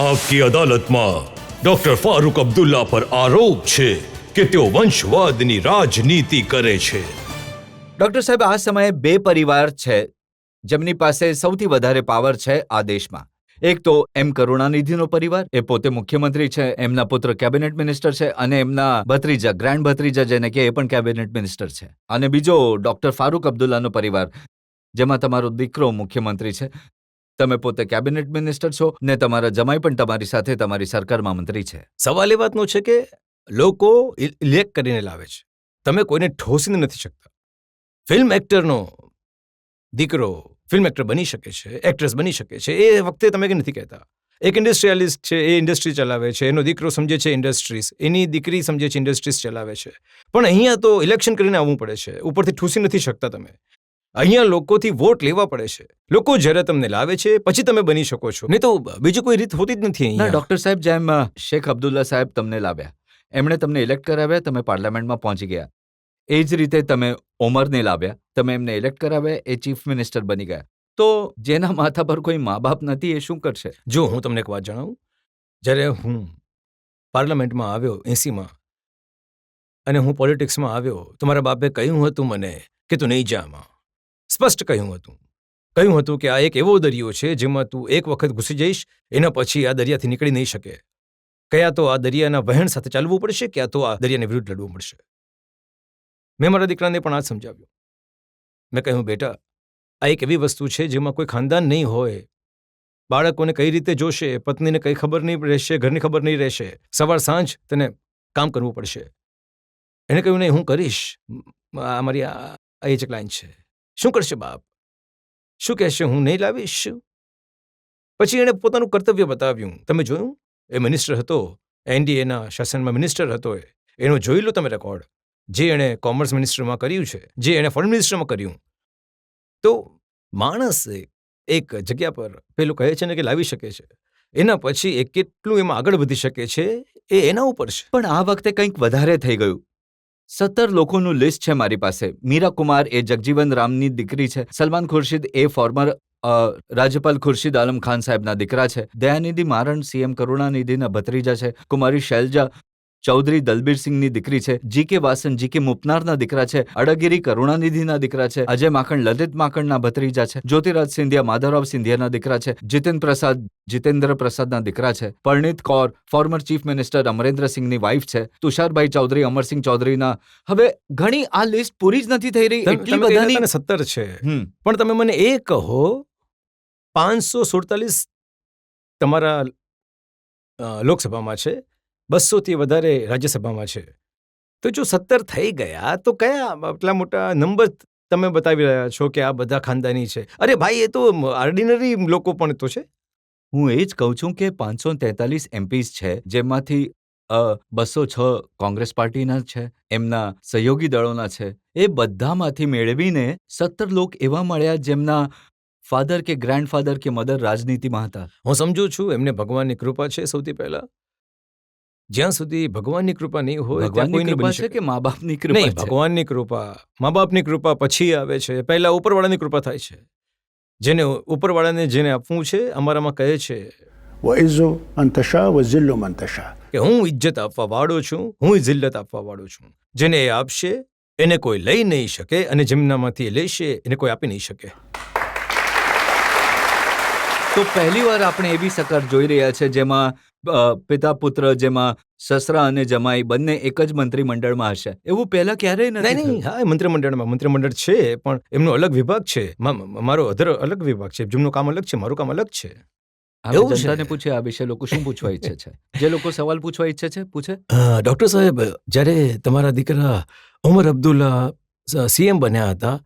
આપકી અદાલતમાં ડોક્ટર ફારૂક અબ્દુલ્લા પર આરોપ છે કે તેઓ વંશવાદની રાજનીતિ કરે છે. ડોક્ટર સાહેબ, આ સમયે બે પરિવાર છે જેમની પાસે સૌથી વધારે પાવર છે આ દેશમાં. એક તો એમ કરુણાનિધિનો પરિવાર, એ પોતે મુખ્યમંત્રી છે, એમના પુત્ર કેબિનેટ મિનિસ્ટર છે, અને એમના ભત્રીજા, ગ્રાન્ડ ભત્રીજા જેને કે એ પણ કેબિનેટ મિનિસ્ટર છે. અને બીજો ડોક્ટર ફારૂક અબ્દુલ્લાનો પરિવાર, જેમાં તમારો દીકરો મુખ્યમંત્રી છે, તમે પોતે કેબિનેટ મિનિસ્ટર છો ને તમારા જમાઈ પણ તમારી સાથે તમારી સરકારમાં મંત્રી છે. સવાલ એ વાતનો છે કે લોકો ઇલેક્ટ કરીને લાવે છે, તમે કોઈને ઠોસીને નથી શકતા. ફિલ્મ એક્ટરનો દીકરો ફિલ્મ એક્ટર બની શકે છે, એક્ટ્રેસ બની શકે છે, એ વખતે તમે કે નથી કહેતા. એક ઇન્ડસ્ટ્રીયાલિસ્ટ છે, એ ઇન્ડસ્ટ્રી ચલાવે છે, એનો દીકરો સમજે છે ઇન્ડસ્ટ્રીઝ, એની દીકરી સમજે છે ઇન્ડસ્ટ્રીઝ ચલાવે છે. પણ અહીંયા તો ઇલેક્શન કરીને આવવું પડે છે, ઉપરથી ઠૂસી નથી શકતા તમે. અહીંયા લોકોથી વોટ લેવા પડે છે. લોકો જ્યારે તમને લાવે છે પછી તમે બની શકો છો, નહીં તો બીજી કોઈ રીત હોતી જ નથી ના અહીંયા. ડોક્ટર સાહેબ, જેમ શેખ અબ્દુલ્લા સાહેબ તમને લાવ્યા, એમણે તમને ઇલેક્ટ કરાવ્યા, તમે પાર્લામેન્ટમાં પહોંચી ગયા. એ જ રીતે તમે ઓમરને લાવ્યા, તમે એમને ઇલેક્ટ કરાવ્યા, એ ચીફ મિનિસ્ટર બની ગયા. તો જેના માથા પર કોઈ મા બાપ નથી, એ શું કરશે? જો હું તમને એક વાત જણાવું, જ્યારે હું પાર્લામેન્ટમાં આવ્યો 80માં અને હું પોલિટિક્સમાં આવ્યો, તો મારા બાપે કહ્યું હતું મને કે તું નહીં જા આમાં. સ્પષ્ટ કહ્યું હતું કે આ એક એવો દરિયો છે જેમાં તું એક વખત ઘૂસી જઈશ, એના પછી આ દરિયાથી નીકળી નહીં શકે. કયા તો આ દરિયાના વહેણ સાથે ચાલવું પડશે, ક્યાં તો આ દરિયાને વિરુદ્ધ લડવું પડશે. મેં મારા દીકરાને પણ આ જ સમજાવ્યું. મેં કહ્યું, બેટા, આ એક એવી વસ્તુ છે જેમાં કોઈ ખાનદાન નહીં હોય. બાળકોને કઈ રીતે જોશે, પત્નીને કઈ ખબર નહીં રહેશે, ઘરની ખબર નહીં રહેશે. સવાર સાંજ તને કામ કરવું પડશે. એણે કહ્યું, નહીં, હું કરીશ. આ મારી આ એ જ લાઈન છે. શું કરશે બાપ? શું કહેશે? હું નહીં લાવીશ. પછી એણે પોતાનું કર્તવ્ય બતાવ્યું. તમે જોયું, એ મિનિસ્ટર હતો, એનડીએના શાસનમાં મિનિસ્ટર હતો. એનો જોઈ લો તમે રેકોર્ડ, જે એણે કોમર્સ મિનિસ્ટરમાં કર્યું છે, જે એણે ફોરેન મિનિસ્ટરમાં કર્યું. તો માણસ એક જગ્યા પર પેલું કહે છે ને કે લાવી શકે છે, એના પછી એ કેટલું એમાં આગળ વધી શકે છે એ એના ઉપર છે. પણ આ વખતે કંઈક વધારે થઈ ગયું. 17 લોકોનું લિસ્ટ છે મારી પાસે. મીરા કુમાર એ જગજીવન રામની દીકરી છે. સલમાન ખુરશીદ એ ફોર્મર રાજ્યપાલ ખુરશીદ આલમ ખાન સાહેબના દીકરા છે. દયાનિધિ મારણ સીએમ કરુણાનિધિના ભત્રીજા છે. કુમારી શૈલજા ચૌધરી દલબીરસિંહની દીકરી છે. જીકે વાસન જીકે મુપનારના દીકરા છે. અડગીરી કરુણાનિધિના દીકરા છે. અજય માખણ લલિત માખણના ભત્રીજા છે. જ્યોતિરાજ સિંધિયા માધવરાવ સિંધિયાના દીકરા છે. જીતેન પ્રસાદ જીતેન્દ્ર પ્રસાદના દીકરા છે. Parneet Kaur former chief minister અમરેન્દ્રસિંહની વાઇફ છે. તુષારભાઈ ચૌધરી અમરસિંહ ચૌધરીના. હવે ઘણી આ લિસ્ટ પૂરી જ નથી થઈ રહી. એટલી બધાની 17 છે. પણ તમે મને એ કહો, 547 તમારા લોકસભામાં છે, 200થી વધારે રાજ્યસભામાં છે. તો જો 17 થઈ ગયા તો કયા આટલા મોટા નંબર તમે બતાવી રહ્યા છો કે આ બધા ખાનદાની છે? અરે ભાઈ, એ તો ઓર્ડિનરી લોકો પણ તો છે. હું એ જ કહું છું કે 543 એમપીસ છે, જેમાંથી 206 કોંગ્રેસ પાર્ટીના છે, એમના સહયોગી દળોના છે. એ બધામાંથી મેળવીને 17 લોક એવા મળ્યા જેમના ફાધર કે ગ્રાન્ડફાધર કે મધર રાજનીતિમાં હતા. હું સમજુ છું એમને ભગવાનની કૃપા છે. સૌથી પહેલા, જ્યાં સુધી ભગવાનની કૃપા નહીં હોય ત્યાં કોઈ ભગવાનની નહીં કૃપા બની છે શકે. કે મા બાપની કૃપા નહીં, છે? ભગવાનની કૃપા, મા બાપની કૃપા પછી આવે છે. પહેલા ઉપરવાળાની કૃપા થાય છે. જેને ઉપરવાળાને જેને આપવું છે, અમારામાં કહે છે વઇઝુ અંતશા વઝિલ્લુ મંતશા, કે હું ઇજ્જત આપવા વાળો છું, હું જિલ્લત આપવા વાળો છું. જેને એ આપશે એને કોઈ લઈ નહીં શકે, અને જેમનામાંથી એ લેશે એને કોઈ આપી નહીં શકે. તો પહેલી વાર આપણે એવી સકાર જોઈ રહ્યા છે જેમાં પિતા પુત્ર, જેમાં સસરા અને જમાઈ બંને એક જ મંત્રીમંડળમાં હશે. એવું પહેલા ક્યારેય નથી નહીં, થયું. હા, મંત્રીમંડળ છે, પણ એમનો અલગ વિભાગ છે. મારો અલગ વિભાગ છે. જેમનું કામ અલગ છે, મારું કામ અલગ છે. હવે એવું છે. જનતાને પૂછે આ વિશે લોકો શું પૂછવા ઈચ્છે છે. જે લોકો સવાલ પૂછવા ઈચ્છે છે પૂછે. ડૉક્ટર સાહેબ, જ્યારે તમારા દીકરા ઉમર અબ્દુલ્લા સીએમ બન્યા હતા,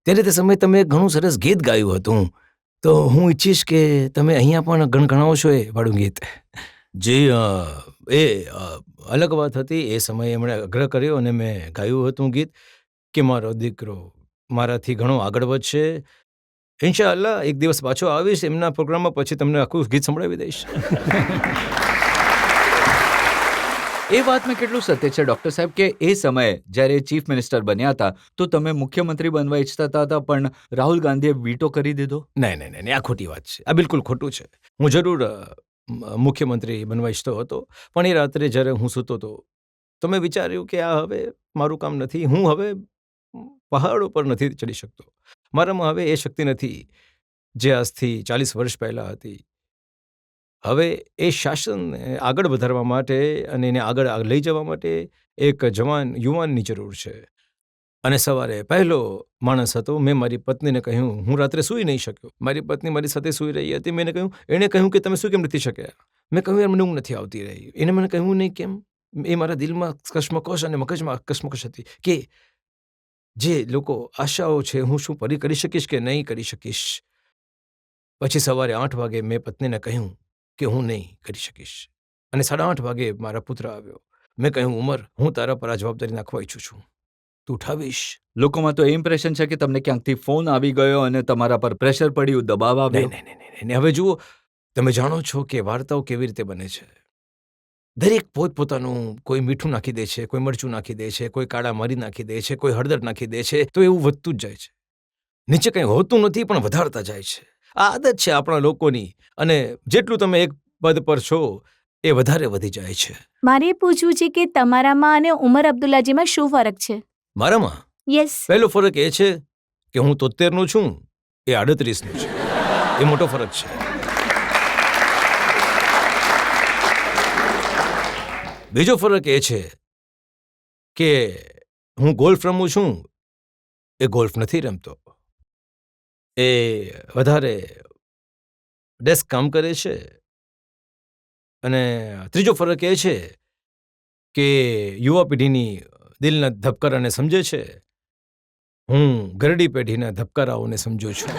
ત્યારે તે સમયે તમે ઘણું સરસ ગીત ગાયું હતું. તો હું ઈચ્છીશ કે તમે અહીંયા પણ ગણગણાવો છો એ વાળું ગીત. જે એ અલગ વાત હતી. એ સમયે એમણે આગ્રહ કર્યો અને મેં ગાયું હતું ગીત કે મારો દીકરો મારાથી ઘણો આગળ વધશે. ઇન્શાઅલ્લાહ એક દિવસ પાછો આવીશ એમના પ્રોગ્રામમાં, પછી તમને આખું ગીત સંભળાવી દઈશ. એ વાતમાં કેટલું સત્ય છે ડોક્ટર સાહેબ કે એ સમયે જ્યારે ચીફ મિનિસ્ટર બન્યા હતા તો તમે મુખ્યમંત્રી બનવા ઈચ્છતા હતા, પણ રાહુલ ગાંધીએ વીટો કરી દીધો. નહીં, આ ખોટી વાત છે. આ બિલકુલ ખોટું છે. હું જરૂર મુખ્યમંત્રી બનવા ઈચ્છતો હતો, પણ એ રાત્રે જ્યારે હું સૂતો હતો તો મેં વિચાર્યું કે આ હવે મારું કામ નથી. હું હવે પહાડો પર નથી ચડી શકતો. મારામાં હવે એ શક્તિ નથી જે આજથી 40 વર્ષ પહેલાં હતી. હવે એ શાસનને આગળ વધારવા માટે અને એને આગળ લઈ જવા માટે એક યુવાનની જરૂર છે. અને સવારે પહેલો માણસ હતો. મેં મારી પત્નીને કહ્યું, હું રાત્રે સૂઈ નહીં શક્યો. મારી પત્ની મારી સાથે સૂઈ રહી હતી. એણે કહ્યું કે તમે શું કેમ નથી શક્યા? મેં કહ્યું, યાર મને ઊંઘ નથી આવતી રહી. એને મને કહ્યું નહીં કેમ. એ મારા દિલમાં કશ્મકશ અને મગજમાં કશ્મકશ હતી કે જે લોકો આશાઓ છે હું શું કરી શકીશ કે નહીં કરી શકીશ. પછી સવારે 8 વાગે મેં પત્નીને કહ્યું કે હું નહીં કરી શકીશ. અને 8:30 વાગે મારા પુત્ર આવ્યો. મેં કહ્યું, ઉમર, હું તારા પર આ જવાબદારી નાખવા ઈચ્છું છું, તું ઉઠાવીશ? લોકોમાં તો એ ઇમ્પ્રેશન છે કે તમને ક્યાંકથી ફોન આવી ગયો અને તમારા પર પ્રેશર પડ્યું, દબાવ આવ્યો. નહીં. હવે જુઓ, તમે જાણો છો કે વાર્તાઓ કેવી રીતે બને છે. દરેક પોતપોતાનું, કોઈ મીઠું નાખી દે છે, કોઈ મરચું નાખી દે છે, કોઈ કાળા મરી નાખી દે છે, કોઈ હળદર નાખી દે છે, તો એવું વધતું જ જાય છે. નીચે કંઈ હોતું નથી પણ વધારતા જાય છે. આ આદત છે આપણા લોકોની. અને જેટલું તમે એક પદ પર છો એ વધારે વધી જાય છે. મારે એ પૂછવું છે કે તમારામાં અને ઉમર અબ્દુલ્લાજીમાં શું ફરક છે? મારામાં યસ. પહેલો ફરક એ છે કે હું 73નો છું, એ 38નો છે. એ મોટો ફરક છે. બીજો ફરક એ છે કે હું ગોલ્ફ રમું છું, એ ગોલ્ફ નથી રમતો. એ વધારે ડેસ્ક કામ કરે છે. અને ત્રીજો ફરક એ છે કે યુવા પેઢીની દિલના ધબકારાને સમજે છે. હું ઘરડી પેઢીના ધબકારાઓને સમજું છું.